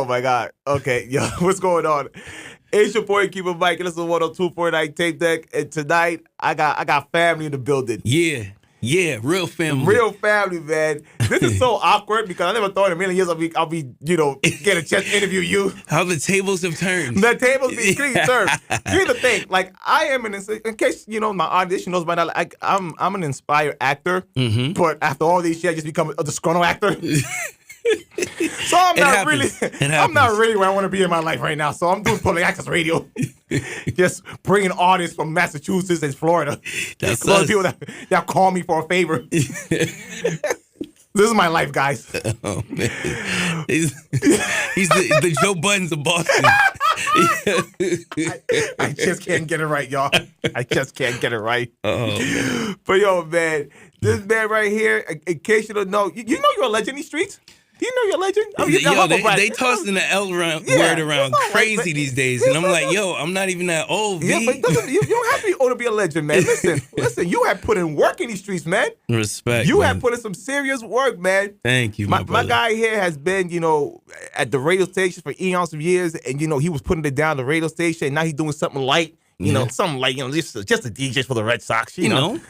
my God. Okay, yo, what's going on? It's your boy Cuban Mic, and this is 102.9 Tape Deck. And tonight, I got family in the building. Yeah, real family. Real family, man. This is so awkward because I never thought in a million years I'll be get a chance to interview you. How the tables have turned. The tables be clean served. Here's the thing, like I am in case my audition knows by now, like I'm an inspired actor, but after all these years, I just become a disgruntled actor. So I'm not really where I want to be in my life right now. So I'm doing public access radio, just bringing artists from Massachusetts and Florida. That's a lot of people that call me for a favor. This is my life, guys. Oh man, he's the Joe Buttons of Boston. I just can't get it right, y'all. I just can't get it right. Oh man. But yo, man, this man right here, in case you don't know, you know you're a legend in these streets. Do you know you're a legend? I mean, they tossing the L word around crazy these days, and I'm like, yo, I'm not even that old. Yeah, but you don't have to be old to be a legend, man. Listen, you have put in work in these streets, man. Respect. You have put in some serious work, man. Thank you, my guy here has been, at the radio station for eons of years, and he was putting it down at the radio station, and now he's doing something light. Something like, just a DJ for the Red Sox, and not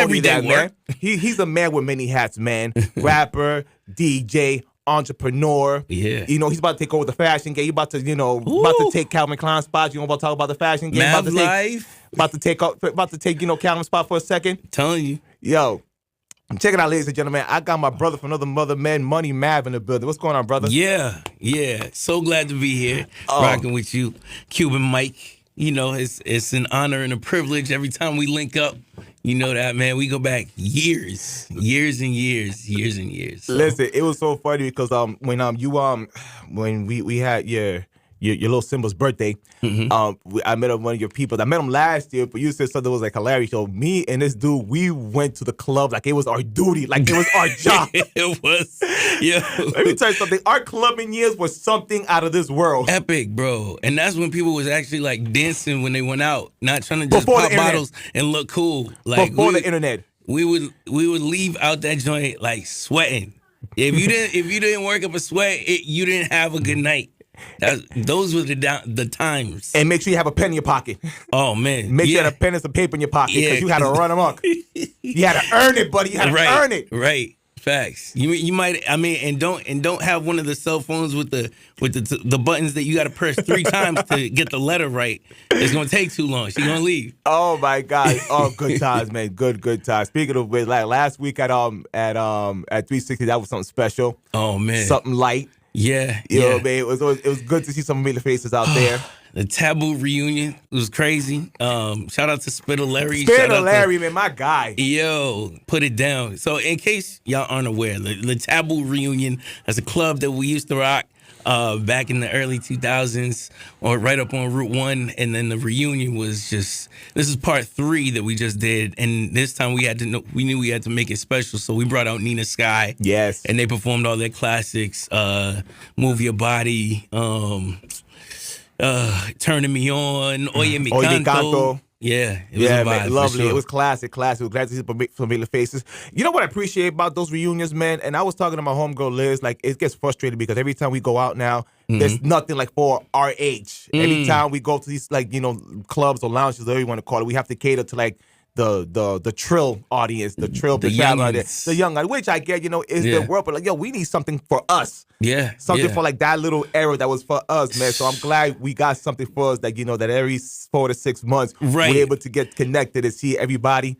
only that, man, he's a man with many hats, man. Rapper, DJ, entrepreneur. Yeah. He's about to take over the fashion game. He's about to, about to take Calvin Klein's spot. About to talk about the fashion game. Mav Life. About to take Calvin's spot for a second. Telling you. Yo. Check it out, ladies and gentlemen. I got my brother from another mother, man, Money Mav in the building. What's going on, brother? Yeah. So glad to be here, rocking with you, Cuban Mic. It's an honor and a privilege every time we link up. You know that, man. We go back years and years. So. Listen, it was so funny because when we had your little Simba's birthday, I met one of your people. I met him last year, but you said something that was like hilarious. So me and this dude, we went to the club like it was our duty, like it was our job. It was. Yeah. Let me tell you something. Our clubbing years was something out of this world. Epic, bro. And that's when people was actually like dancing when they went out, not trying to just Before pop bottles and look cool. Like before the internet, we would leave out that joint like sweating. If you didn't work up a sweat, you didn't have a good night. Those were the times. And make sure you have a pen in your pocket. Oh, man. Make sure you had a pen and some paper in your pocket because you had to run amok. You had to earn it, buddy. You had to earn it. Right. Facts. You might, and don't have one of the cell phones with the buttons that you got to press 3 times to get the letter right. It's going to take too long. She's going to leave. Oh, my God. Oh, good times, man. Good times. Speaking of which, like last week at 360, that was something special. Oh, man. Something light. Yeah, you know, man, it was good to see some familiar faces out there. The Taboo reunion was crazy. Shout out to Spitter Larry. Larry, man, my guy. Yo, put it down. So in case y'all aren't aware, the Taboo reunion is a club that we used to rock back in the early 2000s, or right up on Route 1, and then the reunion was this is part 3 that we just did, and this time we knew we had to make it special, so we brought out Nina Sky. Yes. And they performed all their classics, Move Your Body, Turning Me On, Oye Mi Canto. Yeah, it was a vibe, man, lovely. Sure. It was classic. It was glad to see some familiar faces. You know what I appreciate about those reunions, man? And I was talking to my homegirl Liz, like it gets frustrated because every time we go out now, there's nothing like for our age. Every time we go to these clubs or lounges, whatever you want to call it, we have to cater to like the trill audience, the young audience, the young audience, which I get, is the world, but like, yo, we need something for us. Yeah. Something for like that little era that was for us, man. So I'm glad we got something for us that, that every 4 to 6 months, we're able to get connected and see everybody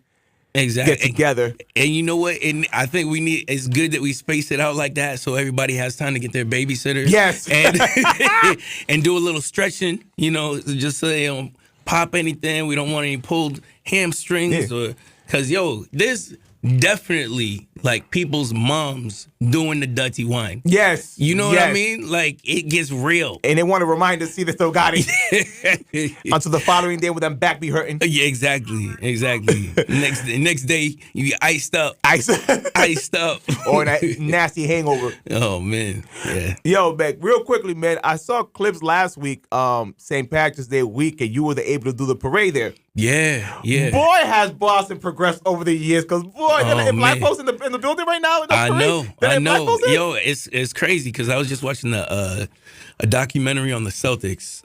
get together. And you know what? And I think it's good that we space it out like that so everybody has time to get their babysitters. Yes. And, and do a little stretching, just so they don't pop anything. We don't want any pulled hamstrings because there's definitely like people's moms doing the dirty wine. Yes. You know what I mean? Like it gets real. And they want to remind us, see, they still got it. Until the following day with them back be hurting. Yeah, exactly. Next day you get iced up. Iced up. Or that nasty hangover. Oh man. Yeah. Yo, man, real quickly, man, I saw clips last week, St. Patrick's Day week, and you were able to do the parade there. Yeah. Boy, has Boston progressed over the years, because boy, black folks in the building right now. I know. I Black know, folks in? yo, it's crazy because I was just watching a documentary on the Celtics.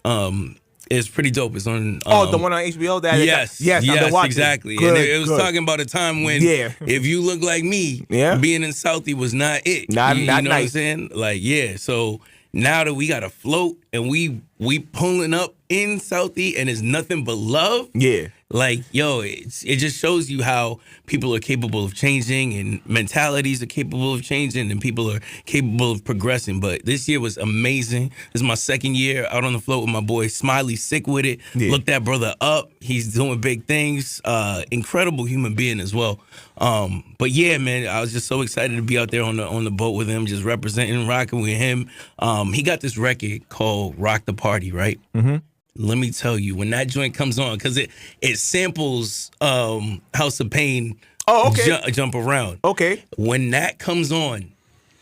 It's pretty dope. It's on. The one on HBO. Yes, I've been watching. exactly. Good, and it was good. talking about a time when, if you look like me, being in Southie was not it. Not you know nice. what I'm saying? Like, yeah. So now that we got a float and we pulling up in Southie and it's nothing but love. Yeah. Like, yo, it just shows you how people are capable of changing and mentalities are capable of changing and people are capable of progressing. But this year was amazing. This is my second year out on the float with my boy Smiley, sick with it. Yeah. Look that brother up. He's doing big things. Incredible human being as well. But yeah, man, I was just so excited to be out there on the boat with him, just representing, rocking with him. He got this record called Rock the Party, right? Mm-hmm. Let me tell you, when that joint comes on, because it samples House of Pain. Oh, okay. Jump Around. Okay. When that comes on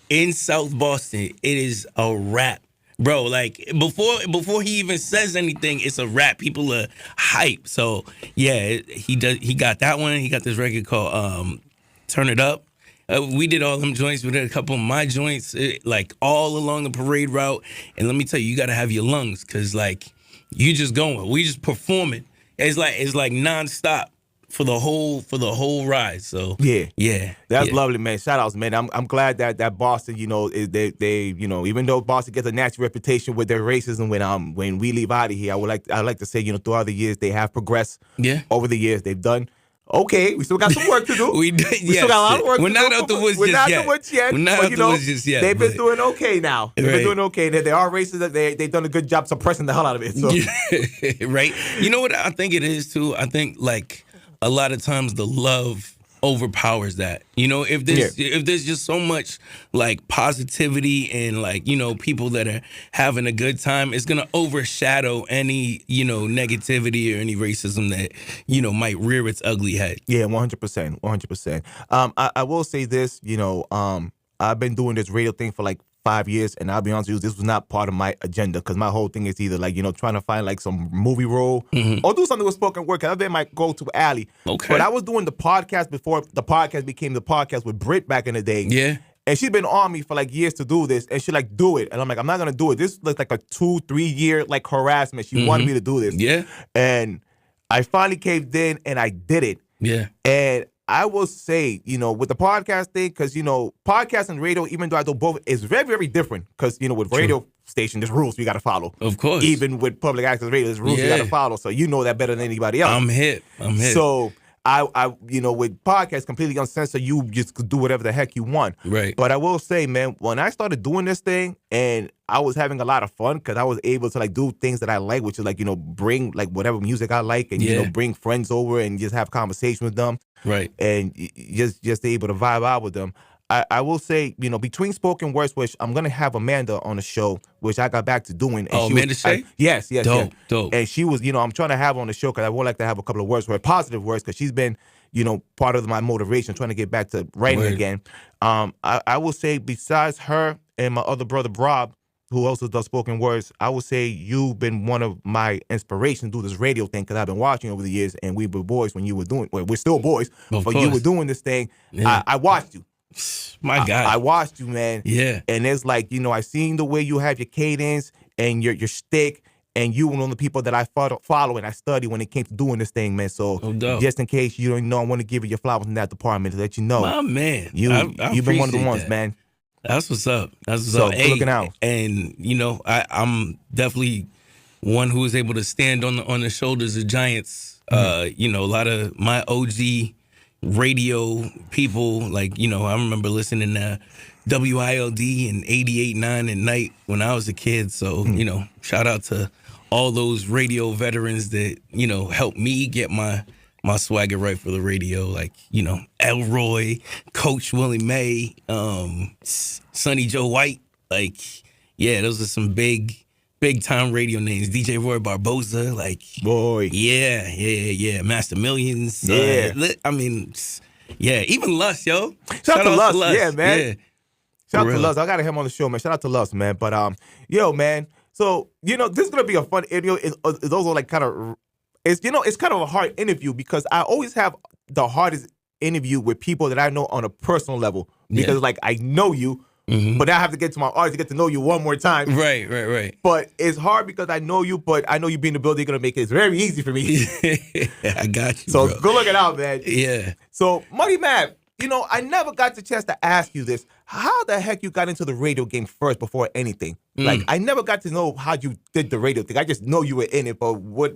in South Boston, it is a rap. Bro, like before he even says anything, it's a rap. People are hype. So yeah, he got that one. He got this record called Turn It Up. We did all them joints. We did a couple of my joints, like all along the parade route. And let me tell you, you got to have your lungs, because like you just going, we just performing. It's like nonstop for the whole ride. So yeah, that's lovely, man. Shout outs, man. I'm glad that Boston, they even though Boston gets a natural reputation with their racism, when we leave out of here, I like to say, throughout the years they have progressed. Yeah, over the years they've done. Okay, we still got some work to do. we still got a lot of work We're to not do. out the woods We're just not yet. out the woods yet. We're not out the woods just yet. They've been doing okay now. They've been doing okay. They are racist. They've done a good job suppressing the hell out of it. So. Right. You know what I think it is too? I think like a lot of times the love overpowers that. If there's just so much like positivity and like, people that are having a good time, it's gonna overshadow any, negativity or any racism that, might rear its ugly head. Yeah, 100%. 100%. I will say this, I've been doing this radio thing for like 5 years, and I'll be honest with you, this was not part of my agenda, because my whole thing is either like, trying to find like some movie role or do something with spoken word, because I've been my go-to alley. Okay. But I was doing the podcast before the podcast became the podcast with Britt back in the day. Yeah. And she's been on me for like years to do this, and she like, do it. And I'm like, I'm not gonna do it. This looks like a 2-3 year like harassment. She wanted me to do this. Yeah. And I finally caved in and I did it. Yeah. And I will say, with the podcast thing, because, podcast and radio, even though I do both, is very, very different. Because, with radio station, there's rules you got to follow. Of course. Even with public access radio, there's rules you got to follow. So you know that better than anybody else. I'm hip. So I with podcasts completely uncensored, you just could do whatever the heck you want. Right. But I will say, man, when I started doing this thing, and I was having a lot of fun, because I was able to like do things that I like, which is like, bring like whatever music I like, and bring friends over and just have conversation with them. Right. And just able to vibe out with them. I will say, between spoken words, which I'm going to have Amanda on the show, which I got back to doing. And Amanda Shea? Yes. Dope. And she was, I'm trying to have her on the show, because I would like to have a couple of words for her, positive words, because she's been, part of my motivation, trying to get back to writing again. I will say, besides her and my other brother, Rob, who also does spoken words, I would say you've been one of my inspirations to do this radio thing, because I've been watching over the years, and we were boys when you were doing, well, we're still boys, but you were doing this thing. Yeah. I watched you. My God. I watched you, man. Yeah. And it's like, I seen the way you have your cadence and your shtick, and you were one of the people that I follow and I study when it came to doing this thing, man. So just in case you don't know, I want to give you your flowers in that department to let you know. My man. You've been one of the ones, that. man. That's what's up. So good looking out. And I'm definitely one who was able to stand on the shoulders of giants. A lot of my OG radio people, like, I remember listening to WILD and 88.9 at night when I was a kid. So, shout out to all those radio veterans that, helped me get my swagger right for the radio, like, Elroy, Coach Willie May, Sonny Joe White. Like, yeah, those are some big time radio names. DJ Roy Barboza, like, boy. Yeah. Master Millions. Yeah. Even Lust, yo. Shout out to Lust. Yeah, man. Yeah. Shout out to Lust. I got him on the show, man. Shout out to Lust, man. But, yo, man. So, this is going to be a fun interview. It's also like kind of, it's kind of a hard interview, because I always have the hardest interview with people that I know on a personal level because like I know you, but I have to get to my audience to get to know you one more time. Right. But it's hard because I know you, but I know you being in the building, you're going to make it very easy for me. I got you, So bro. good looking out, man. Yeah. So Money Mav, you know, I never got the chance to ask you this. How the heck you got into the radio game first before anything? Like, I never got to know how you did the radio thing. I just know you were in it, but what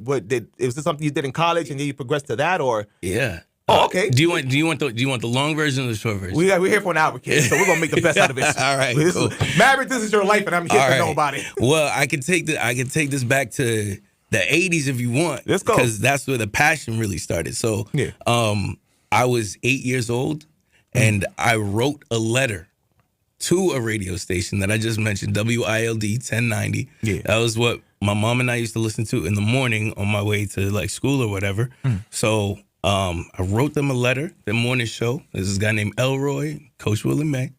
is this something you did in college and then you progressed to that, or? Yeah. Oh, okay. Do you want the long version or the short version? We're here for an hour, kid, so we're gonna make the best out of it. All right, cool. Maverik, this is your life, and I'm here to know about it. Well, I can take this back to the 80s if you want. Let's go. Because that's where the passion really started. So, I was 8 years old, and I wrote a letter to a radio station that I just mentioned, WILD 1090. Yeah. That was what my mom and I used to listen to in the morning on my way to like school or whatever. So I wrote them a letter, the morning show. There's this guy named Elroy, Coach Willie May,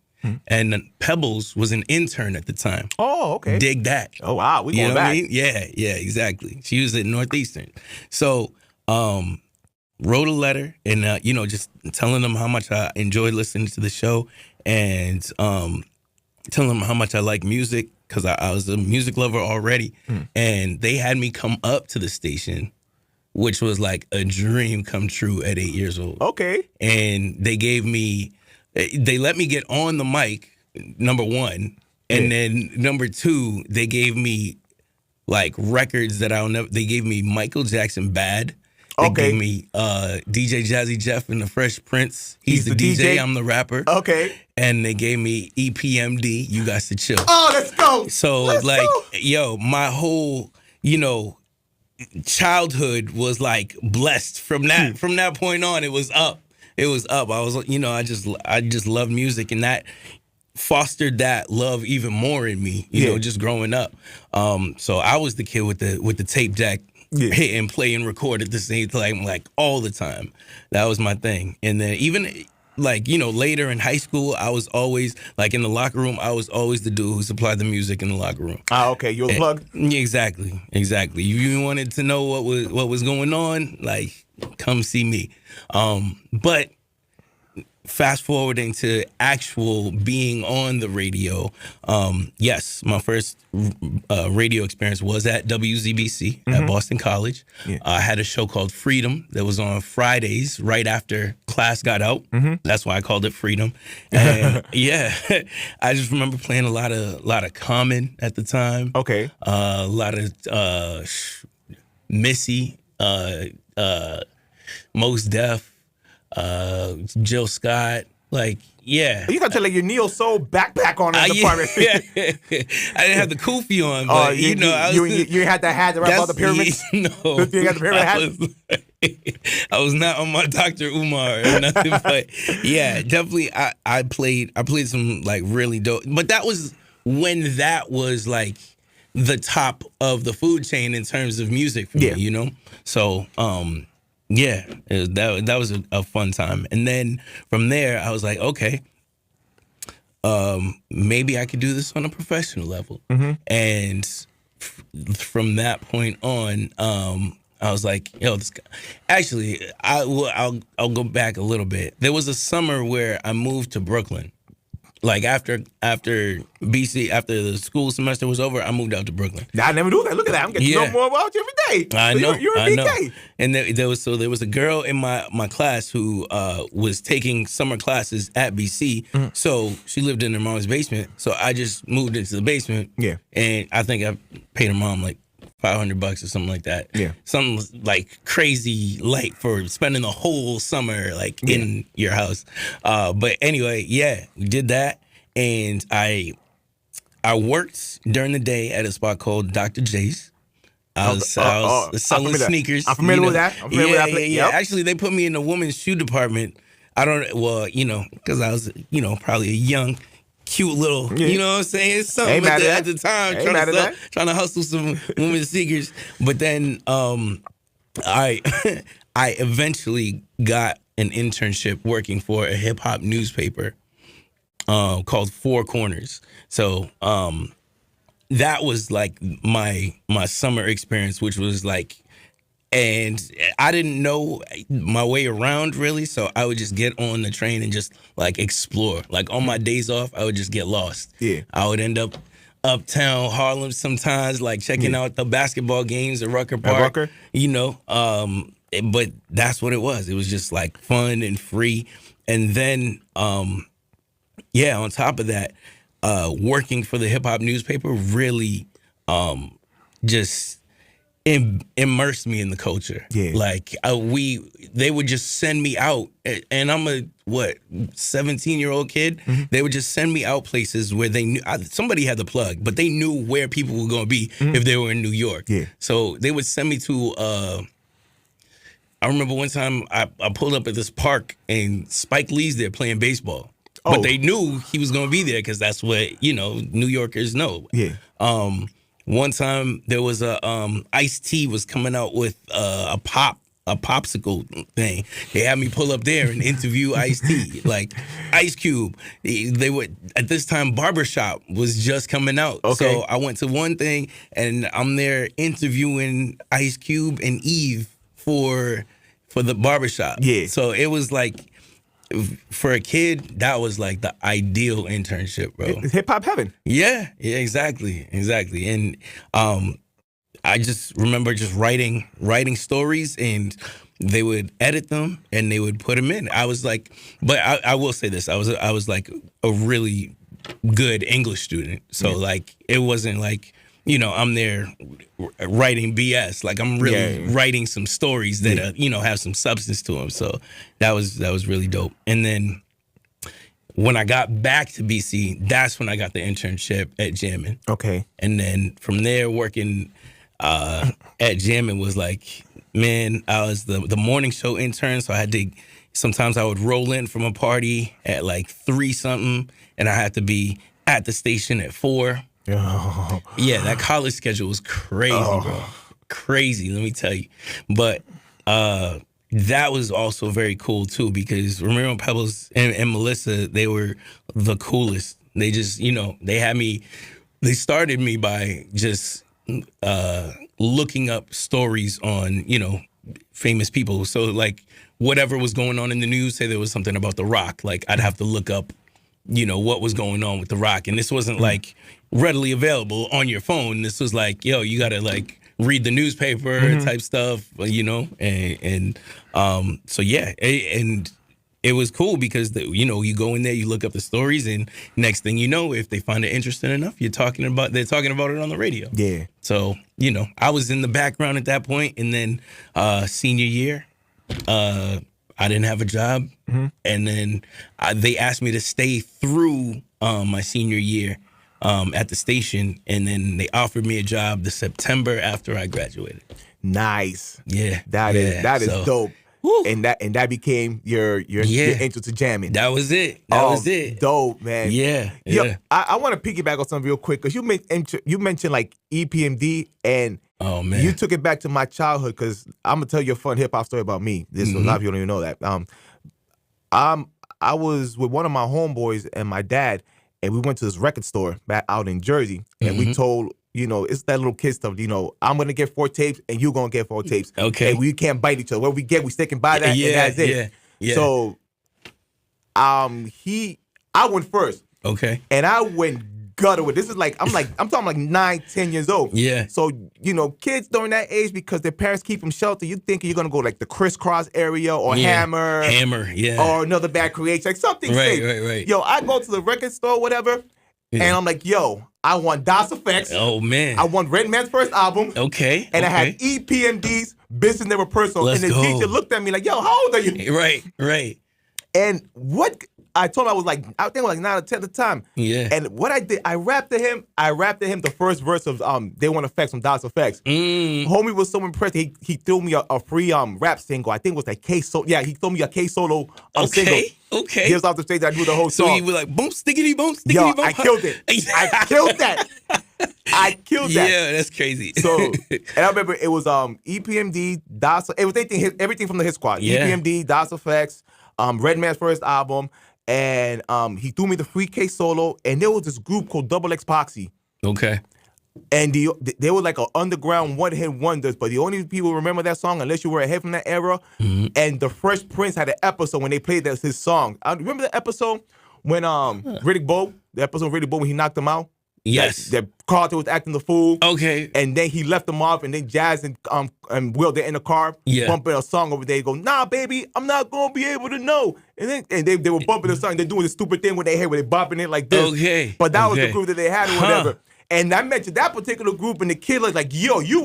and Pebbles was an intern at the time. Oh, okay. Dig that. Oh, wow. We You going know what back. I mean? Yeah, exactly. She was at Northeastern. So wrote a letter and, just telling them how much I enjoyed listening to the show and telling them how much I like music because I was a music lover already. And they had me come up to the station, which was like a dream come true at 8 years old. Okay. And they let me get on the mic, number one. And then number two, they gave me like records that I'll never, they gave me Michael Jackson Bad. They gave me DJ Jazzy Jeff and the Fresh Prince. He's the DJ, I'm the rapper. Okay. And they gave me EPMD, You Got to Chill. Oh, let's go. So let's go. Yo, my whole, childhood was like blessed from that. From that point on, it was up. It was up. I was, I just loved music, and that fostered that love even more in me. You know, just growing up. So I was the kid with the tape deck, hit and play and record at the same time, like all the time. That was my thing. And then even later in high school, I was always like in the locker room. I was always the dude who supplied the music in the locker room. Okay, you a plug? Exactly. You wanted to know what was going on, like come see me. But fast forwarding to actual being on the radio, yes, my first radio experience was at WZBC at Boston College. I had a show called Freedom that was on Fridays right after class got out. That's why I called it Freedom. And I just remember playing a lot of Common at the time. Okay. A lot of Missy, Mos Def, Jill Scott, you got your neo soul backpack on in the apartment. I didn't have the kufi on, but you had that hat around the pyramids. No, you got the pyramid hat. I was not on my Dr. Umar or nothing, but yeah, definitely. I played some really dope, but that was when that was like the top of the food chain in terms of music for me, So. Yeah, that was a fun time. And then from there, I was like, okay, maybe I could do this on a professional level. And from that point on, I was like, yo, this guy. Actually, I'll go back a little bit. There was a summer where I moved to Brooklyn. Like after BC, after the school semester was over, I moved out to Brooklyn. I never knew that. Look at that. I'm getting to know more about you every day. I know. You're a BK. Know. And there was a girl in my class who was taking summer classes at BC. So she lived in her mom's basement. So I just moved into the basement. Yeah. And I think I paid her mom like $500 or something like that. Yeah. Something like crazy light for spending the whole summer in your house. But anyway, we did that. And I worked during the day at a spot called Dr. J's. I was selling sneakers. I'm familiar with that. Yeah. Actually, they put me in the women's shoe department. Because I was, probably a young, cute little, you know what I'm saying? Something at the time, trying to hustle some women's sneakers. But then I eventually got an internship working for a hip hop newspaper called Four Corners. So that was like my summer experience, which was like And I didn't know my way around really, so I would just get on the train and just like explore. Like on my days off, I would just get lost. Yeah. I would end up uptown Harlem sometimes, like checking out the basketball games at Rucker Park. Rucker? You know, but that's what it was. It was just like fun and free. And then, yeah, on top of that, working for the hip hop newspaper really just immersed me in the culture. Yeah. Like they would just send me out, and I'm a 17-year-old kid. Mm-hmm. They would just send me out places where they knew somebody had the plug, but they knew where people were going to be if they were in New York. Yeah. So they would send me to. I remember one time I pulled up at this park and Spike Lee's there playing baseball. Oh. But they knew he was going to be there because that's what, New Yorkers know. Yeah. One time there was Ice-T was coming out with a popsicle thing. They had me pull up there and interview Ice-T, like Ice Cube. They would at this time Barbershop was just coming out. Okay. So I went to one thing and I'm there interviewing Ice Cube and Eve for the Barbershop. Yeah. So it was like, for a kid, that was like the ideal internship, bro. It's hip hop heaven. Yeah, exactly. And I just remember just writing stories, and they would edit them and they would put them in. I was like, but I will say this, I was like a really good English student, so like it wasn't like, I'm there writing BS. Like I'm really writing some stories that have some substance to them. So that was really dope. And then when I got back to BC, that's when I got the internship at Jammin'. Okay. And then from there, working at Jammin' was like, man, I was the morning show intern, so sometimes I would roll in from a party at like 3 something, and I had to be at the station at 4. Oh. Yeah, that college schedule was crazy, bro. Crazy, let me tell you. But that was also very cool too, because Ramiro Pebbles and Melissa, they were the coolest. They just, they started me by just looking up stories on, famous people. So like whatever was going on in the news, say there was something about The Rock, like I'd have to look up, what was going on with The Rock. And this wasn't like readily available on your phone. This was like, you got to like read the newspaper type stuff, and so yeah, and it was cool because you go in there, you look up the stories, and next thing you know, if they find it interesting enough, they're talking about it on the radio. Yeah. So I was in the background at that point, and then senior year, I didn't have a job, and then they asked me to stay through my senior year at the station, and then they offered me a job the September after I graduated. Nice. Yeah, that is dope. Woo. And that became your intro to jamming. That was it. That was it. Dope, man. Yeah. Yo, I want to piggyback on something real quick, because you mentioned like EPMD, and oh man, you took it back to my childhood, because I'm gonna tell you a fun hip hop story about me. A lot of people don't even know that. I was with one of my homeboys and my dad, and we went to this record store back out in Jersey, and we told, it's that little kid stuff, I'm going to get 4 tapes and you're going to get 4 tapes. Okay. And we can't bite each other. What we get, we stick and buy that, and that's it. Yeah. So, I went first. Okay. And I went gutter with this. Is like, I'm talking like 9, 10 years old. Yeah. So, kids during that age, because their parents keep them sheltered, you thinking you're going to go like the crisscross area or Hammer. Yeah. Or another Bad Creation, like something safe. Right. Yo, I go to the record store, whatever, and I'm like, yo, I want Das Effects. Oh, man. I want Redman's first album. Okay. And I had EPMD's Business Never Personal. Let's and the go. teacher looked at me like, yo, how old are you? Right. And what I told him, I think I was like 9 or 10 at the time. Yeah. And what I did, I rapped to him the first verse of They Want Effects from Das Effects. Homie was so impressed. He threw me a free rap single. I think it was like K-Solo. Yeah, he threw me a K-Solo single. Okay. He was off the stage, I do the whole song. So he was like, boom, stickity, boom, stickity, Yo, boom. I killed it. I killed that. I killed that. Yeah, that's crazy. So, and I remember it was EPMD, Das, it was everything from the Hit Squad. Yeah. EPMD, Das Effects, Redman's first album, and he threw me the free K Solo, and there was this group called Double X Poxy. Okay. And they were like an underground one-hit wonders, but the only people who remember that song, unless you were ahead from that era, and the Fresh Prince had an episode when they played his song. I remember the episode when Riddick Bowe, when he knocked him out? Yes. That Carter was acting the fool. Okay. And then he left them off, and then Jazz and Will, they're in the car, bumping a song over there. They go, nah, baby, I'm not going to be able to know. And then they were bumping the song. They're doing this stupid thing with their hair where they're bopping it like this. Okay. But that was the group that they had or whatever. And I mentioned that particular group, and the kid was like, yo, you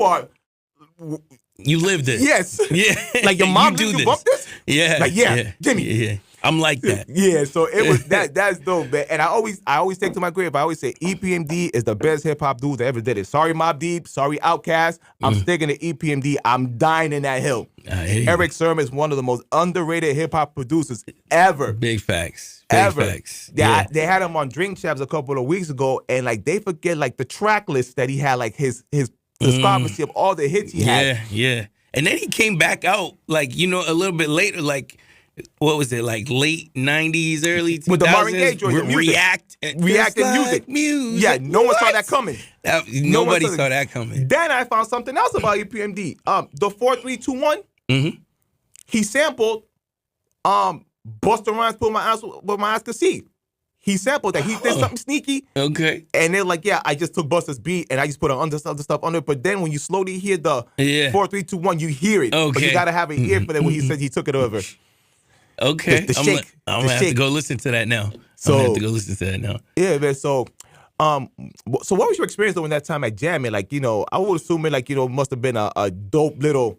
lived it. Yes. Yeah. Like your mom did you bump this? Yeah. Like, Jimmy. Yeah. I'm like that. Yeah, so it was that's dope, man. And I always take to my grave, I always say EPMD is the best hip hop dude that ever did it. Sorry, Mobb Deep, sorry, Outkast. I'm sticking to EPMD. I'm dying in that hill. Eric Sermon is one of the most underrated hip hop producers ever. Big facts. Facts. Yeah, they had him on Drink Champs a couple of weeks ago, and like they forget like the track list that he had, like his discography of all the hits he had. Yeah. And then he came back out like, a little bit later, like what was it, like late 90s, early 2000s? With the Marvin Gaye joint, Reacting music. Yeah, no one saw that coming. Nobody saw that coming. Then I found something else about EPMD. The 4321, he sampled Busta Rhymes Put My Eyes Where My Eyes Could See. He sampled that. He did something sneaky. Okay. And they're like, I just took Busta's beat and I just put other stuff under it. But then when you slowly hear the 4321, you hear it. Okay. But you got to have an ear for that when he said he took it over. Okay. The shake. I'm going to have to go listen to that now. Yeah, man. So what was your experience during that time at Jam? Like, I would assume it like, must have been a dope little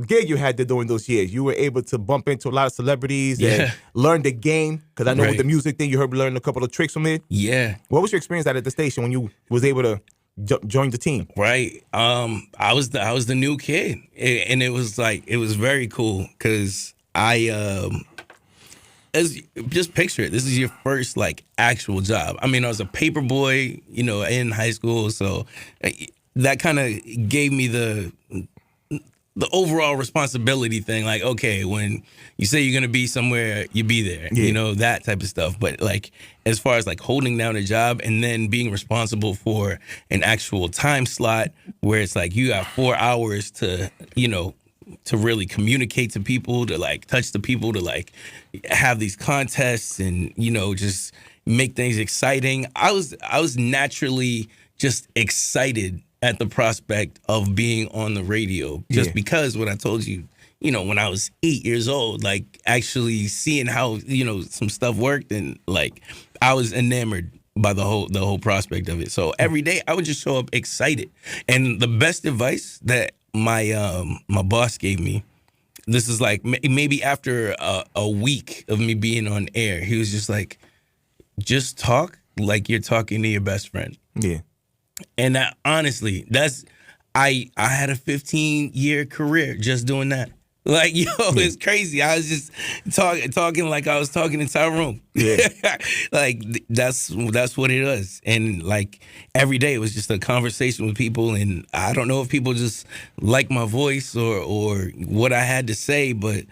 gig you had there during those years. You were able to bump into a lot of celebrities and learn the game. Because I know with the music thing, you heard me learn a couple of tricks from it. Yeah. What was your experience at the station when you was able to join the team? Right. I was the new kid, and it was very cool because just picture it. This is your first like actual job. I mean, I was a paper boy, in high school, so that kind of gave me the overall responsibility thing. Like, okay, when you say you're gonna be somewhere, you be there. That type of stuff. But like, as far as like holding down a job and then being responsible for an actual time slot where it's like you got 4 hours to to really communicate to people, to like touch the people, to like have these contests and just make things exciting. I was naturally just excited at the prospect of being on the radio, just because what I told you, when I was 8 years old, like actually seeing how some stuff worked, and like I was enamored by the whole prospect of it. So every day I would just show up excited. And the best advice that my boss gave me, this is like maybe after a week of me being on air, he was just like, just talk like you're talking to your best friend. Yeah. And that, honestly, I had a 15-year career just doing that. Like, it's crazy. I was just talking like I was talking in Tyrone. Yeah. Like, that's what it was. And, like, every day it was just a conversation with people. And I don't know if people just like my voice or what I had to say, but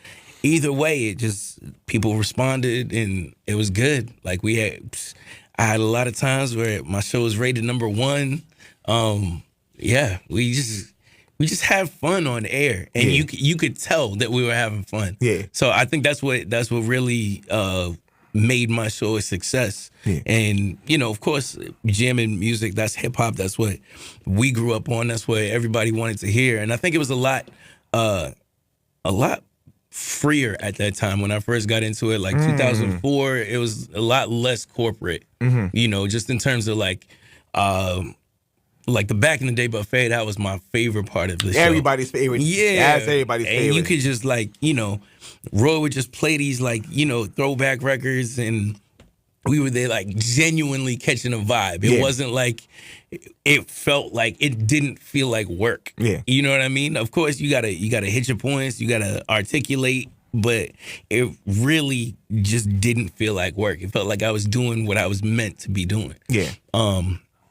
either way, people responded and it was good. Like, I had a lot of times where my show was rated #1. We just had fun on air, and you could tell that we were having fun. Yeah. So I think that's what really made my show a success. Yeah. And of course, jamming music, that's hip hop. That's what we grew up on. That's what everybody wanted to hear. And I think it was a lot freer at that time when I first got into it. Like 2004, it was a lot less corporate. Just in terms of like the Back in the Day buffet, that was my favorite part of the show. Everybody's favorite. Yeah. That's everybody's favorite. And you could just like, Roy would just play these like, throwback records, and we were there like genuinely catching a vibe. It wasn't like, it felt like, it didn't feel like work. Yeah. You know what I mean? Of course, you gotta hit your points, you gotta articulate, but it really just didn't feel like work. It felt like I was doing what I was meant to be doing. Yeah.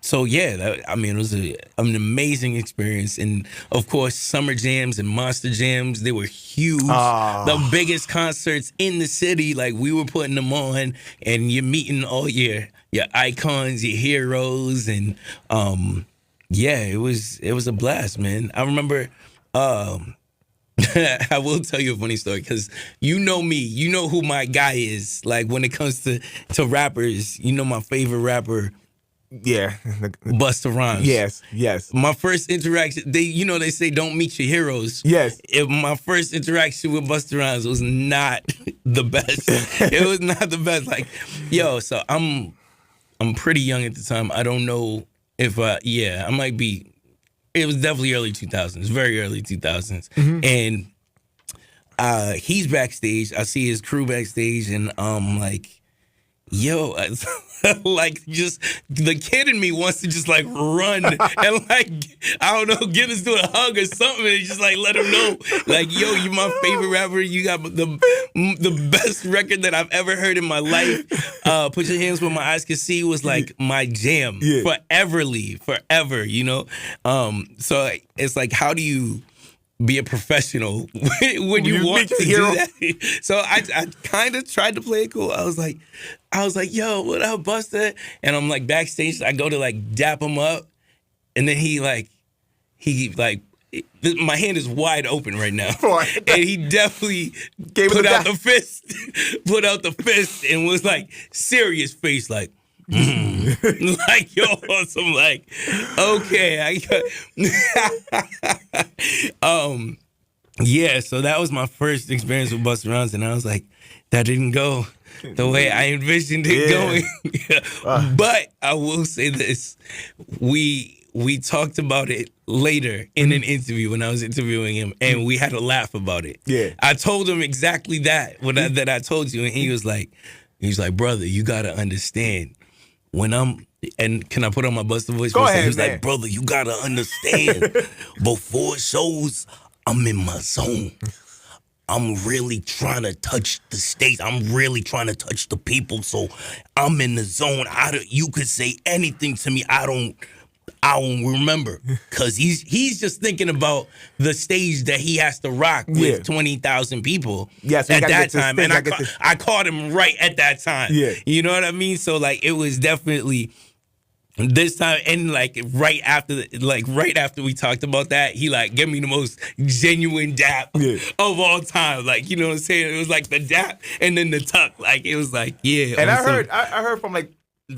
So yeah, it was an amazing experience, and of course, Summer Jams and Monster Jams, they were huge. The biggest concerts in the city, like we were putting them on, and you're meeting all your icons, your heroes, and Yeah, it was a blast, man. I remember. I will tell you a funny story because you know me, you know who my guy is. Like when it comes to rappers, you know my favorite rapper. Yeah, Busta Rhymes. Yes. My first interaction, they say don't meet your heroes. Yes. My first interaction with Busta Rhymes was not the best. It was not the best. Like, so I'm pretty young at the time. I don't know if I might be. It was definitely early 2000s, very early 2000s. And he's backstage. I see his crew backstage, and I'm like, like just the kid in me wants to just like run and like, I don't know, get us to a hug or something and just like let him know, like, you're my favorite rapper. You got the best record that I've ever heard in my life. Put Your Hands Where My Eyes Can See was like my jam forever, you know? So it's like, how do you be a professional when you want to do that? So I kind of tried to play it cool. I was like, yo, what up, Busta? And I'm like backstage. I go to like dap him up, and then he my hand is wide open right now, and he definitely put out the fist, and was like serious face, like. Like, yo, some like, okay, so that was my first experience with Busta Rhymes, and I was like, that didn't go the way I envisioned it going. But I will say this, we talked about it later in an interview when I was interviewing him, and we had a laugh about it. Yeah, I told him exactly that that I told you, and he was like, brother, you gotta understand. And can I put on my Busta voice? Go ahead, he was man. like, brother, you gotta understand. Before shows, I'm in my zone. I'm really trying to touch the stage. I'm really trying to touch the people. So I'm in the zone. You could say anything to me. I don't remember, because he's just thinking about the stage that he has to rock with 20,000 people at that time, and I caught him right at that time. Yeah, you know what I mean. So like, it was definitely this time, and like right after we talked about that, he like gave me the most genuine dap of all time. Like, you know what I'm saying? It was like the dap and then the tuck. Like, it was like, yeah. And I heard from like.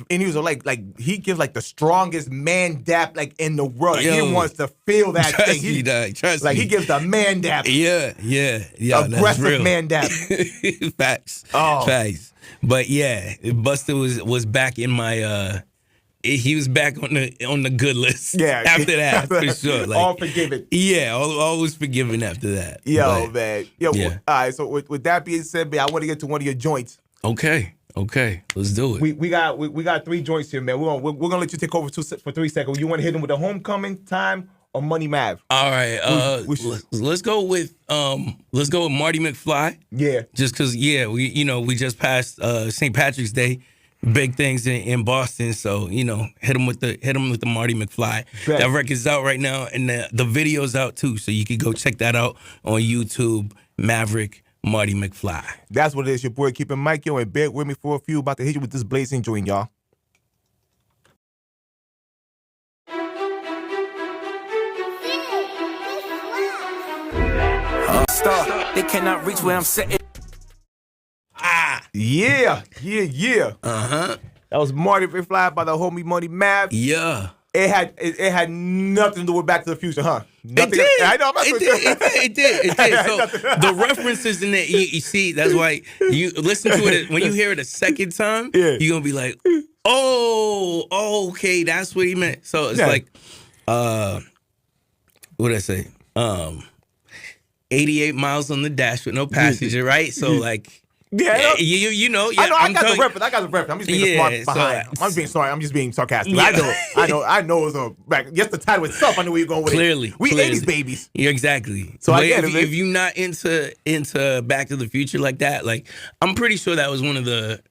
And he was like he gives like the strongest man dap like in the world. Like, he wants to feel that thing. Trust me. He gives the man dap. Yeah. Aggressive man dap. Facts. Facts. But yeah, Busta was back in my. He was back on the good list. Yeah. After that, for sure. Like, all forgiven. Yeah, always forgiven after that. Man. All right. So with that being said, man, I want to get to one of your joints. Okay, let's do it. We got 3 joints here, man. We're gonna let you take over for 3 seconds. You want to hit them with the Homecoming, Time, or Money Mav? All right. Let's go with Marty McFly. Yeah. Just because we just passed St. Patrick's Day, big things in Boston. So hit them with the Marty McFly. Bet. That record's out right now, and the video's out too. So you can go check that out on YouTube. Maverik. Marty McFly. That's what it is. Your boy Cuban Mic, yo, and bear with me for a few. About to hit you with this blazing joint, y'all. They cannot reach where I'm sitting. Yeah. That was Marty McFly by the homie Money Mav. Yeah. It had nothing to do with Back to the Future, huh? Nothing. It did. I know. It did. So the references in it, you see, that's why you listen to it. When you hear it a second time, you're going to be like, oh, okay, that's what he meant. So it's like, what did I say? 88 miles on the dash with no passenger, right? So like, yeah, you know. Yeah, I got the reference. I'm just being smart behind. I'm just being sarcastic. Yeah. I know it was a back. Just the title itself, I knew where you're going with it. We 80s babies. Yeah, exactly. So but I get it. If you're not into Back to the Future like that, like, I'm pretty sure that was one of the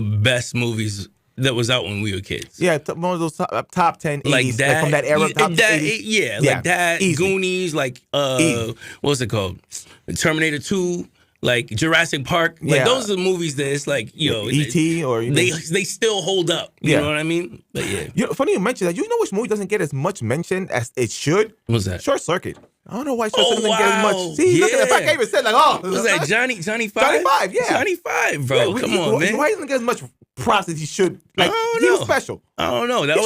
best movies that was out when we were kids. Yeah, one of those top 10 80s, like that, like from that era. Top 80s. Like that. Easy. Goonies, like Easy. What's it called? Terminator 2. like Jurassic Park. Like Yeah. those are movies that it's like, E.T. or they still hold up. You know what I mean? But yeah. Funny you mention that. You know which movie doesn't get as much mention as it should? What's that? Short Circuit. I don't know why Short Circuit doesn't get as much. Wow. See, look at that. I can't even say like, Was that Johnny Five? Johnny Five, yeah. Johnny Five, bro. Come on, man. Why doesn't get as much props as he should? Like, he was special. I don't know. That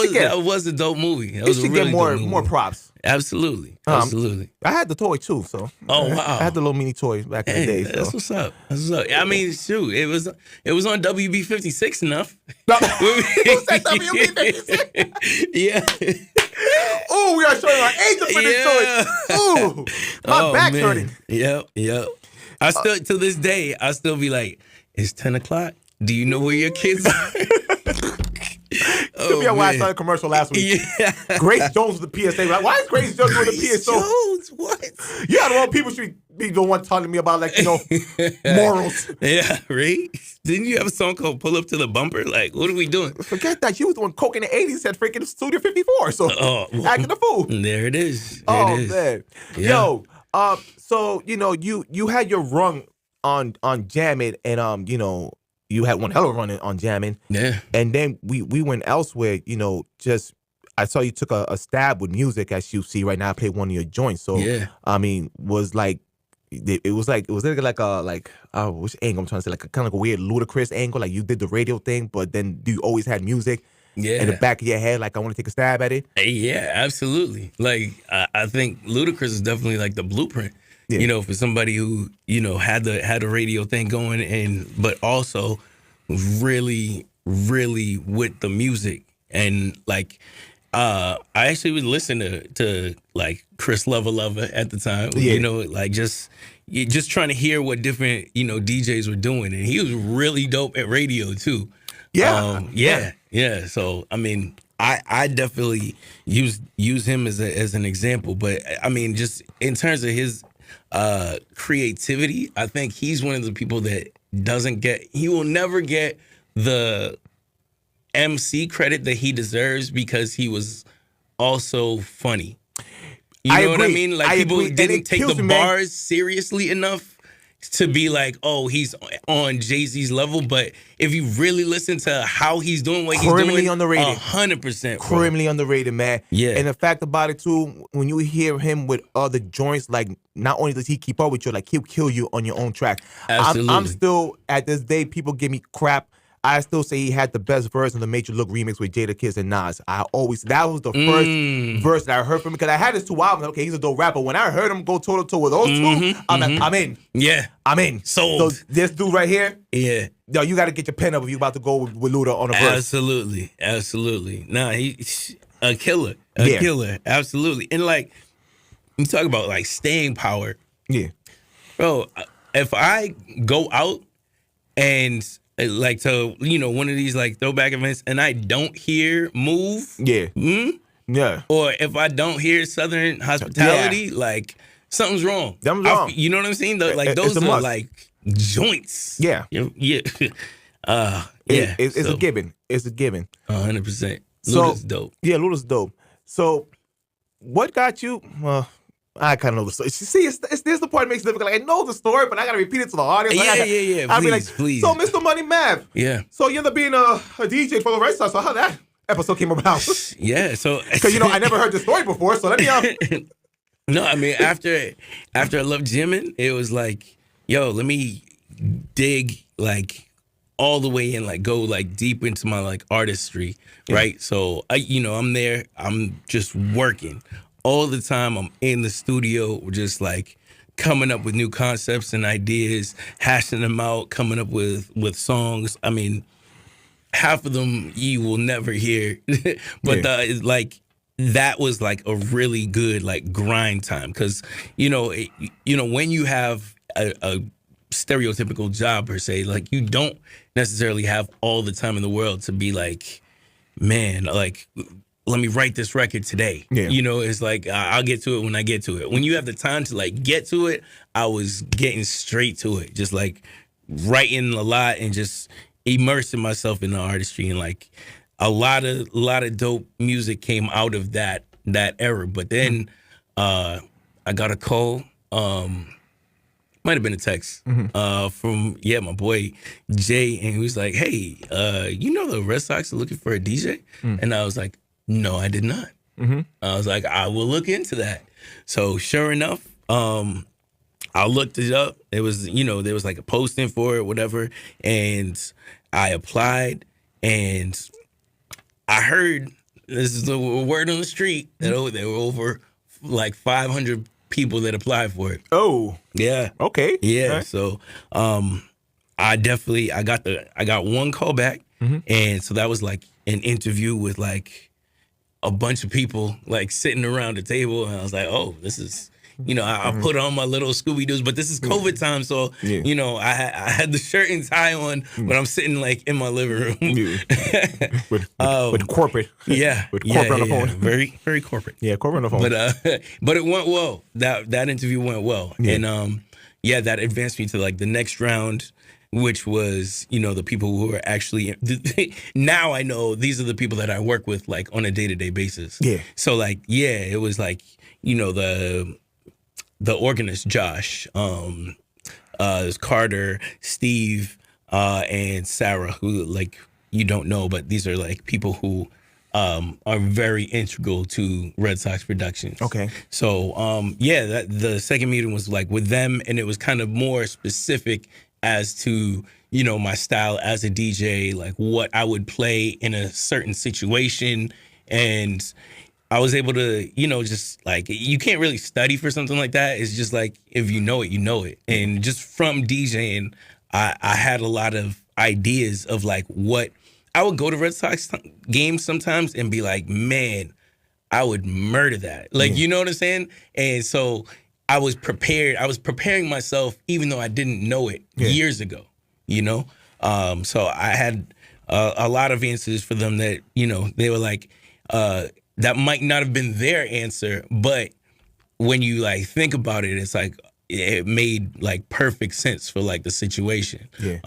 was a dope movie. That was should a really get more dope movie. more props. Absolutely. Absolutely. I had the toy too, so Oh wow. I had the little mini toy back in the day. That's what's up. That's what's up. I mean, shoot, it was on WB 56 enough. Who said WB56? Yeah. Oh, we are showing our age up for this toy. Ooh, my back's hurting. Yep. I still to this day, I still be like, it's 10 o'clock. Do you know where your kids are? Could be why I saw a commercial last week. Yeah. Grace Jones with the PSA. Like, why is Grace Jones doing the PSA? Jones, what? Yeah, the wrong people should be the one telling me about, like, morals. Yeah, right? Didn't you have a song called Pull Up to the Bumper? Like, what are we doing? Forget that. You was doing coke in the 80s, said freaking Studio 54. So, acting a fool. There it is. Man. Yeah. Yo, so, you had your run on Jam It, and, you had one hell of a run on Jammin'. Yeah. And then we went elsewhere, I saw you took a stab with music, as you see right now. I played one of your joints. So, yeah. I mean, was like which angle I'm trying to say, like a kind of like a weird ludicrous angle, like you did the radio thing, but then you always had music in the back of your head, like I want to take a stab at it. Yeah, absolutely. Like I think Ludacris is definitely like the blueprint. Yeah. For somebody who had the radio thing going, but also really, really with the music, and like I actually would listen to like Chris Lover at the time. Like just trying to hear what different DJs were doing, and he was really dope at radio too. Yeah. So I mean, I definitely use him as an example, but I mean, just in terms of his creativity, I think he's one of the people that he will never get the MC credit that he deserves, because he was also funny. You know what I mean? Like, people didn't take the bars seriously enough to be like, oh, he's on Jay-Z's level. But if you really listen to how he's doing what he's doing, criminally underrated. 100%. Criminally underrated, man. Yeah. And the fact about it too, when you hear him with other joints, like not only does he keep up with you, like he'll kill you on your own track. Absolutely. I'm still, at this day, people give me crap. I still say he had the best verse on the Major Look remix with Jada Kiss and Nas. That was the first verse that I heard from him, because I had his two albums. Okay, he's a dope rapper. When I heard him go toe to toe with those two, I'm like, I'm in. Yeah, I'm in. So this dude right here, yeah, yo, you got to get your pen up if you about to go with Luda on a verse. Absolutely. Nah, he's a killer, killer. Absolutely. And like, you talk about like staying power. Yeah, bro. If I go out and like to one of these like throwback events, and I don't hear Move, yeah, or if I don't hear Southern Hospitality, like something's wrong. Something's wrong. You know what I'm saying? Like those are like joints. Yeah, yeah. It's a given. It's a given. 100%. So, Luda's dope. Yeah, Luda's dope. So, what got you? Well, I kind of know the story. See, this is the part that makes it difficult. Like, I know the story, but I got to repeat it to the audience. Yeah. I'll be like, please. So, Mr. Money Mav. Yeah. So, you end up being a DJ for the Red Sox. So, how that episode came about? Yeah. So, because I never heard the story before. So, let me. No, I mean, after I loved Jimin, it was like, yo, let me dig like all the way in, like go like deep into my like artistry, right? So I'm there. I'm just working all the time. I'm in the studio, just like coming up with new concepts and ideas, hashing them out, coming up with songs. I mean, half of them you will never hear, but that was like a really good like grind time, because when you have a stereotypical job per se, like you don't necessarily have all the time in the world to be like, man, like let me write this record today. Yeah. It's like I'll get to it when I get to it. When you have the time to like get to it, I was getting straight to it, just like writing a lot and just immersing myself in the artistry, and like a lot of dope music came out of that era. But then I got a call might have been a text from my boy Jay, and he was like, "Hey, you know the Red Sox are looking for a DJ?" And I was like, "No, I did not." I was like, "I will look into that." So sure enough, I looked it up. It was, there was like a posting for it, whatever, and I applied, and I heard, this is the word on the street, that there were over like 500 people that applied for it. Oh, yeah, okay, yeah. Right. So, I got one call back, and so that was like an interview with like a bunch of people like sitting around the table, and I was like, oh, this is. I put on my little Scooby-Doos, but this is COVID time, so, I had the shirt and tie on, but I'm sitting, like, in my living room. With corporate. Yeah. With corporate on the phone. Very, very corporate. Yeah, corporate on the phone. But it went well. That interview went well. Yeah. And, that advanced me to, like, the next round, which was, the people who are actually, now I know these are the people that I work with, like, on a day-to-day basis. Yeah. So, like, it was, like, the organist Josh, Carter, Steve, and Sarah, who like you don't know, but these are like people who are very integral to Red Sox productions. Okay. So the second meeting was like with them, and it was kind of more specific as to my style as a DJ, like what I would play in a certain situation, and I was able to, just like, you can't really study for something like that. It's just like, if you know it, you know it. And just from DJing, I had a lot of ideas of like what I would go to Red Sox games sometimes and be like, man, I would murder that. Like, you know what I'm saying? And so I was prepared. I was preparing myself, even though I didn't know it years ago, So I had a lot of answers for them that, they were like, that might not have been their answer, but when you like think about it, it's like it made like perfect sense for like the situation. Yeah.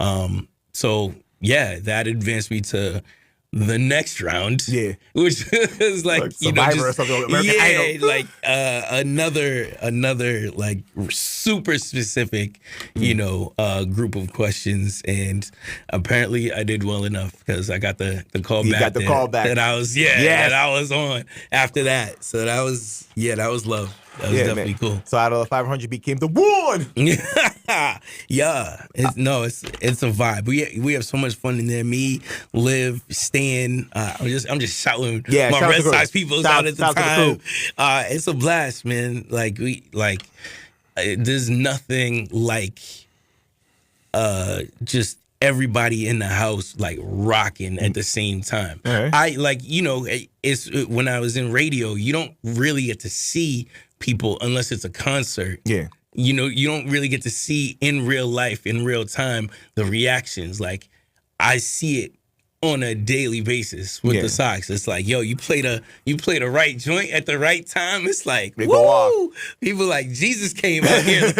So that advanced me to the next round. Yeah. Which is like Survivor or something. American Idol. Like another like super specific, group of questions, and apparently I did well enough because I got the call back. Got the call back that I was that I was on after that. So that was love. That was definitely cool. So out of the 500 became the one. It's a vibe. We have so much fun in there. Me, Liv, Stan. I'm just shouting my Red Sox people out at the time. It's a blast, man. Like there's nothing like just everybody in the house like rocking at the same time. Right. I like it's when I was in radio, you don't really get to see people unless it's a concert. Yeah. You don't really get to see in real life, in real time, the reactions. Like, I see it on a daily basis with the Sox. It's like, yo, you played a right joint at the right time. It's like, they woo! Go off. People like Jesus came out here.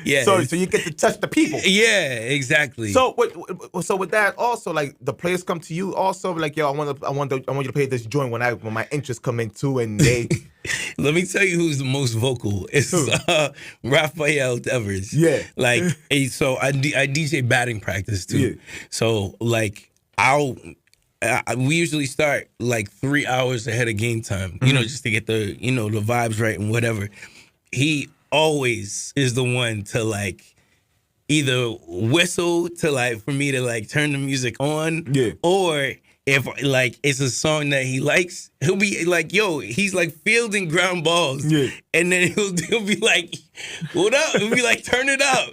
Yeah. So you get to touch the people. Yeah, exactly. So with that also, like the players come to you also like, yo, I want you to play this joint when my interests come in too, and they. Let me tell you who's the most vocal. It's Rafael Devers. Yeah. Like, so I DJ batting practice too. Yeah. So like we usually start like 3 hours ahead of game time, just to get the, the vibes right and whatever. He always is the one to like either whistle to like, for me to like turn the music on, or if like it's a song that he likes, he'll be like, yo, he's like fielding ground balls. Yeah. And then he'll be like, what up? He'll be like, turn it up.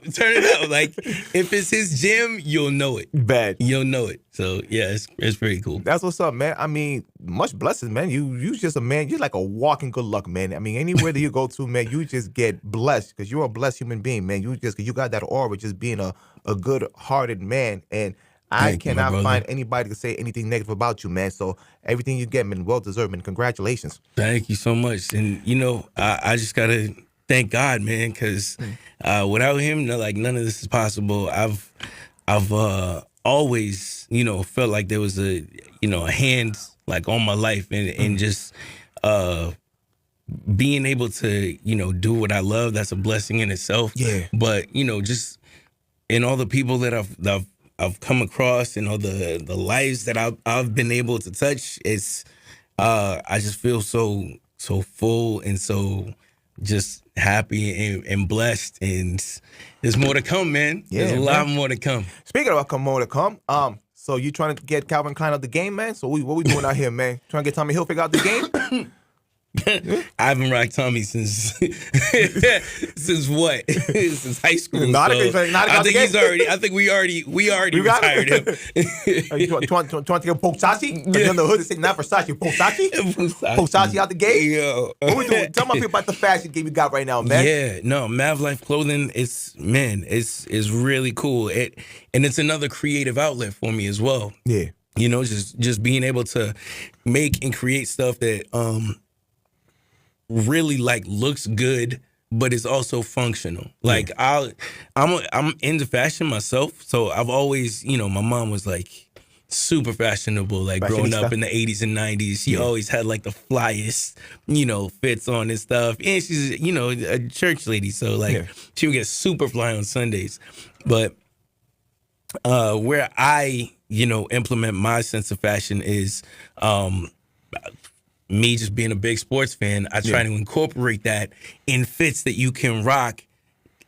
Like, if it's his jam, you'll know it. Bad. You'll know it. So yeah, it's pretty cool. That's what's up, man. I mean, much blessings, man. You just a man, you're like a walking good luck, man. I mean, anywhere that you go to, man, you just get blessed because you're a blessed human being, man. You got that aura just being a good-hearted man. And I cannot find anybody to say anything negative about you, man. So everything you get, man, well-deserved, man. Congratulations. Thank you so much. And, I just got to thank God, man, because without him, like, none of this is possible. I've always, felt like there was a hand, like, on my life and just being able to, do what I love, that's a blessing in itself. Yeah. But, just in all the people that I've come across and all the lives that I've been able to touch, it's I just feel so full and so just happy and blessed, and there's more to come, man. Yeah, there's a lot more to come. Speaking of more to come, so you trying to get Calvin Klein out the game, man? So what we doing out here, man? Trying to get Tommy Hilfiger out the game? I haven't rocked Tommy since since what? Since high school. I think we already retired him. You want to get Posachi? Yeah. In the hood, they say not Versace, Posachi. Posachi out the gate. Yo. What we doing? Tell my people about the fashion game you got right now, man. Yeah, no, Mav Life Clothing is really cool. And it's another creative outlet for me as well. Yeah, just being able to make and create stuff that really like looks good, but it's also functional. Like I'm into fashion myself, so I've always, my mom was like super fashionable, like growing up in the 80s and 90s. She always had like the flyest, fits on and stuff. And she's, a church lady, so like she would get super fly on Sundays. But where I, implement my sense of fashion is me just being a big sports fan. I try to incorporate that in fits that you can rock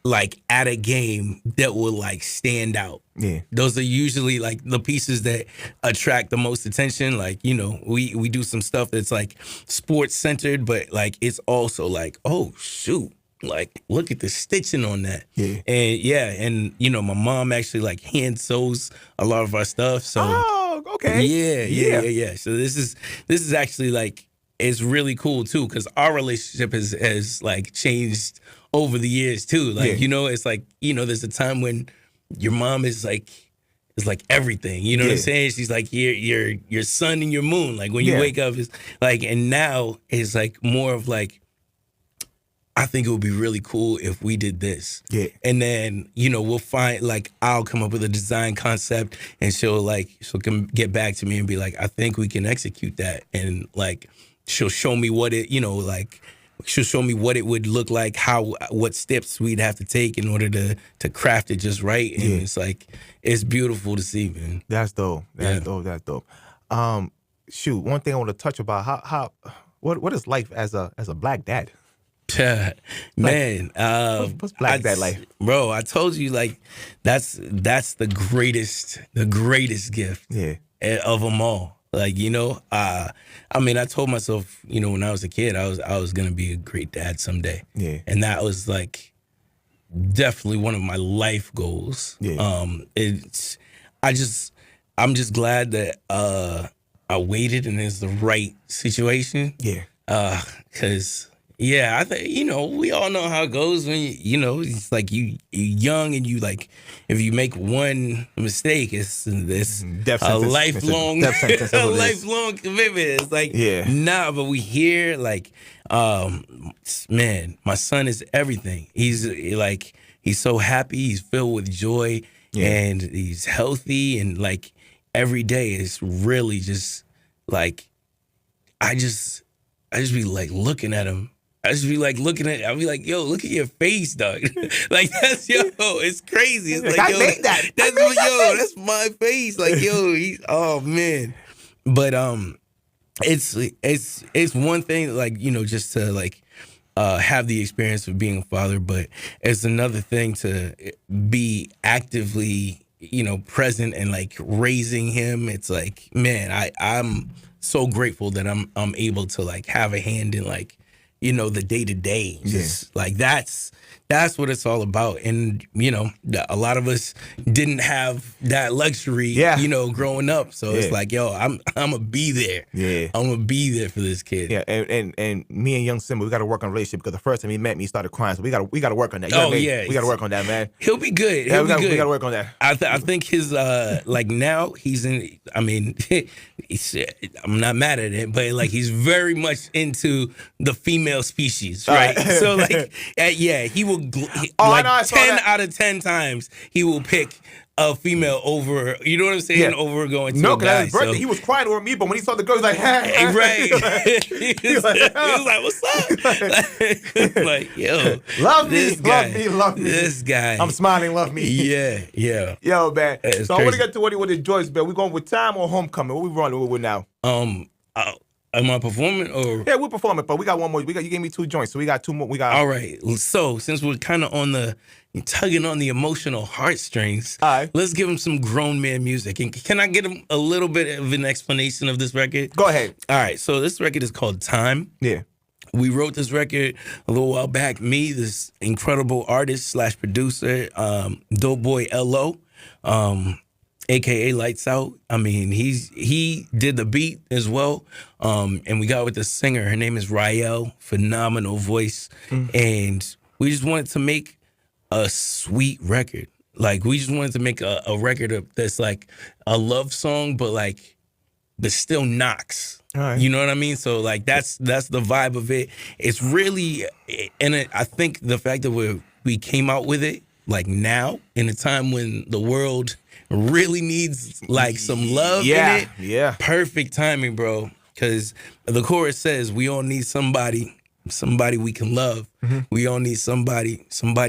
like at a game that will like stand out. Yeah. Those are usually like the pieces that attract the most attention. Like, we do some stuff that's like sports centered, but like it's also like, oh shoot, like look at the stitching on that. Yeah. And my mom actually like hand sews a lot of our stuff. So okay. Yeah. So this is actually like, it's really cool too, because our relationship has like changed over the years too. Like, it's like, there's a time when your mom is like everything. You know what I'm saying? She's like your sun and your moon. Like when you wake up, it's like, and now it's like more of like, I think it would be really cool if we did this. Yeah. And then, we'll find like, I'll come up with a design concept and she'll come get back to me and be like, I think we can execute that. And like, she'll show me what it, she'll show me what it would look like, what steps we'd have to take in order to craft it just right. And it's like, it's beautiful to see, man. That's dope. That's dope. Shoot, one thing I want to touch about, what is life as a black dad? Man, what's black dad life? Bro, I told you, like, that's the greatest gift of them all. Like, I told myself, when I was a kid, I was gonna be a great dad someday. Yeah. And that was like definitely one of my life goals. Yeah. I'm just glad that I waited and it's the right situation. Yeah. Cause I think, we all know how it goes when it's like you're young and you like, if you make one mistake, it's a lifelong commitment. It's like, but we hear like, man, my son is everything. He's so happy. He's filled with joy and he's healthy. And like every day is really just like, I just be like looking at him. I'll be like, yo, look at your face, dog. Like, that's, it's crazy. It's like, I made that. That's my face. Like, oh, man. But it's one thing, like, just to, like, have the experience of being a father, but it's another thing to be actively, present and, like, raising him. It's like, man, I'm so grateful that I'm able to, like, have a hand in, like, the day-to-day, just like that's what it's all about. And, a lot of us didn't have that luxury, growing up. So it's like, yo, I'm gonna be there. Yeah. I'm gonna be there for this kid. Yeah. And me and young Simba, we got to work on a relationship because the first time he met me, he started crying. So we got to work on that. We got to work on that, man. He'll be good. We got to work on that. I think his, like now he's in, I'm not mad at it, but like he's very much into the female species, right? So like, he will, 10 out of 10 times he will pick a female over, you know what I'm saying? Yeah. Over going to No, a because guy. at his birthday, So. he was crying over me, but when he saw the girl, he's like, hey. Right. he was like, what's up? Like, yo. Love this me, guy, love me, love me. This guy. I'm smiling, love me. Yeah. Yo, man. It's So I want crazy. to get to what the joints, man. We going with time or homecoming? What we running with now? Am I performing or? Yeah, we're performing, but we got one more. You gave me 2 joints, so we got 2 more. We got. All right. So since we're kind of on the tugging on the emotional heartstrings, All right. let's give him some grown man music. And can I get him a little bit of an explanation of this record? Go ahead. All right. So this record is called Time. Yeah. We wrote this record a little while back. Me, this incredible artist / producer, Dope Boy LO, AKA Lights Out. I mean, he did the beat as well. And we got with the singer. Her name is Rael, phenomenal voice. And we just wanted to make a sweet record. Like, we just wanted to make a record that's like a love song, but like, that still knocks. All right. You know what I mean? So like that's the vibe of it. It's really, and I think the fact that we came out with it like now in a time when the world really needs like some love in it. Yeah. Perfect timing, bro. Because the chorus says we all need somebody we can love. We all need somebody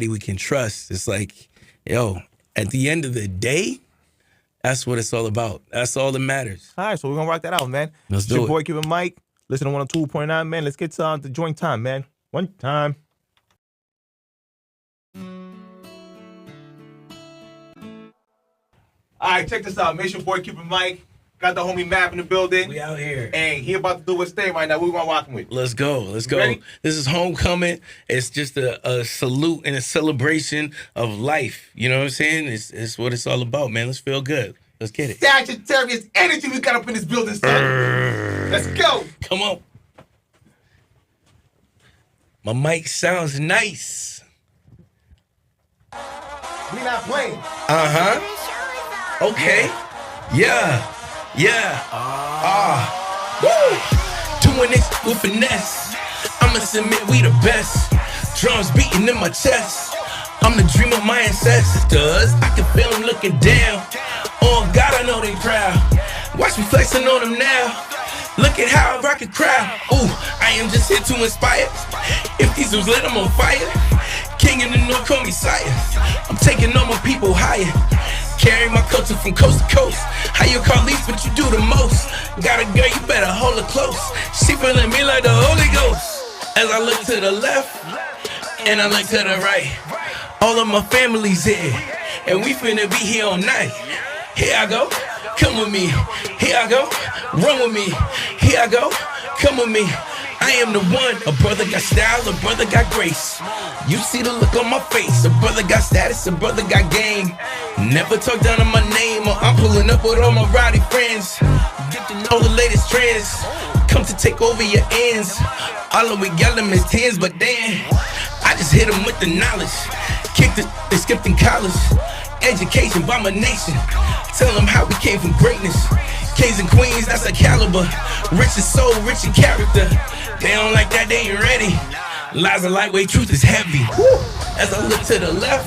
we can trust. It's like, yo, at the end of the day, that's what it's all about. That's all that matters. All right, so we're going to rock that out, man. Let's It's do your it. boy, Cuban Mic. Listen to 102.9, man. Let's get to the joint time, man. One time. All right, check this out. Make your boy, Cuban Mic. Got the homie Mav in the building. We out here. And he about to do his thing right now. What we going to rock him with? Let's go. Ready? This is homecoming. It's just a salute and a celebration of life. You know what I'm saying? It's what it's all about, man. Let's feel good. Let's get it. Sagittarius energy we got up in this building, son. Let's go. Come on. My mic sounds nice. We not playing. Okay. Yeah. Woo. Doing this with finesse. I'ma submit we the best. Drums beating in my chest. I'm the dream of my ancestors. I can feel them looking down. Oh God, I know they proud. Watch me flexing on them now. Look at how I rock a crowd. Ooh, I am just here to inspire. If these was lit, I'm on fire. King in the North, call me sire. I'm taking all my people higher. Carry my culture from coast to coast. How you call least, but you do the most. Got a girl, you better hold her close. She feeling me like the Holy Ghost. As I look to the left, and I look to the right. All of my family's here, and we finna be here all night. Here I go, come with me. Here I go, run with me. Here I go, come with me. I am the one. A brother got style, a brother got grace. You see the look on my face. A brother got status, a brother got game. Never talk down on my name, or I'm pulling up with all my rowdy friends. Get to know the latest trends. Come to take over your ends. All of we yelling is tens, but then I just hit them with the knowledge. Kicked it, they skipped in college. Education by my nation. Tell them how we came from greatness. Kings and queens, that's a caliber. Rich in soul, rich in character. They don't like that, they ain't ready. Lies are lightweight, truth is heavy. As I look to the left,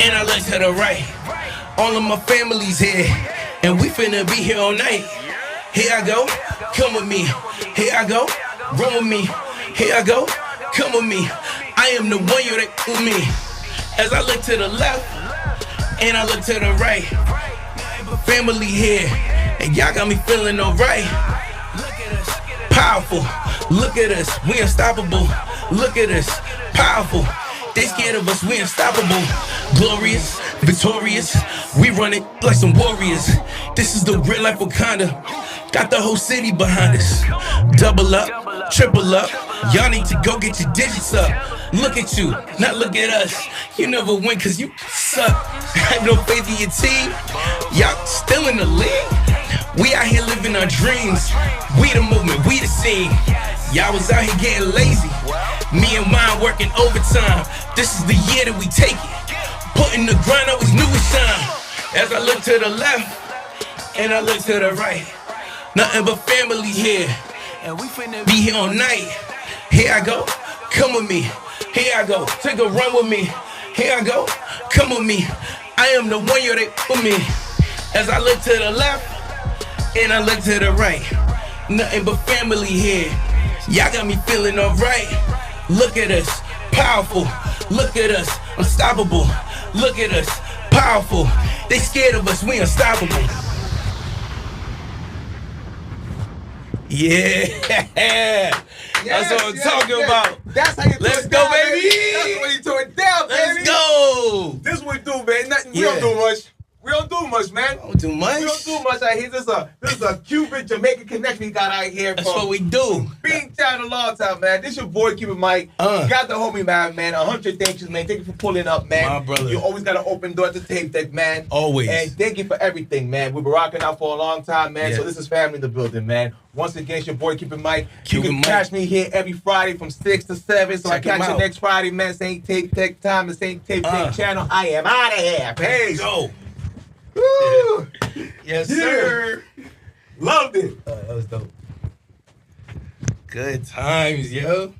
and I look to the right. All of my family's here, and we finna be here all night. Here I go, come with me. Here I go, run with me. Here I go, come with me. I am the one you that with me. As I look to the left, and I look to the right. Family here, and y'all got me feeling alright. Powerful, look at us, we unstoppable. Look at us, powerful. They scared of us, we unstoppable. Glorious, victorious, we run it like some warriors. This is the real life Wakanda. Got the whole city behind us. Double up, triple up. Y'all need to go get your digits up. Look at you, not look at us. You never win cause you suck. Have no faith in your team. Y'all still in the league. We out here living our dreams. We the movement, we the scene. Y'all was out here getting lazy. Me and mine working overtime. This is the year that we take it. Putting the grind always new it's time. As I look to the left, and I look to the right. Nothing but family here. And we finna be here all night. Here I go, come with me. Here I go, take a run with me. Here I go, come with me. I am the one you're there for me. As I look to the left and I look to the right, nothing but family here. Y'all got me feeling alright. Look at us, powerful. Look at us, unstoppable. Look at us, powerful. They scared of us, we unstoppable. Yeah, that's what I'm talking about. That's how you do Let's it go, down, baby. That's what you do it down, baby. Let's go. This is what we do, man. Nothing, we Yeah. don't do much. We don't do much, man. Don't do much. We don't do much out here. This is a Cuban Jamaican connection we got out here. That's what we do. Being down a long time, man. This your boy Cuban Mic. Got the homie Mav, man. 100 thank yous, man. Thank you for pulling up, man. My brother. You always got an open door to tape deck, man. Always. And thank you for everything, man. We've been rocking out for a long time, man. Yeah. So this is family in the building, man. Once again, it's your boy Cuban Mic. Cuban You can Mic. catch me here every Friday from 6 to 7. So Check I him catch you out. next Friday, man. Same tape deck time, the same tape deck channel. I am out of here. Peace. Go. Woo. Yes, Yeah. sir. Loved it. That was dope. Good times, yo.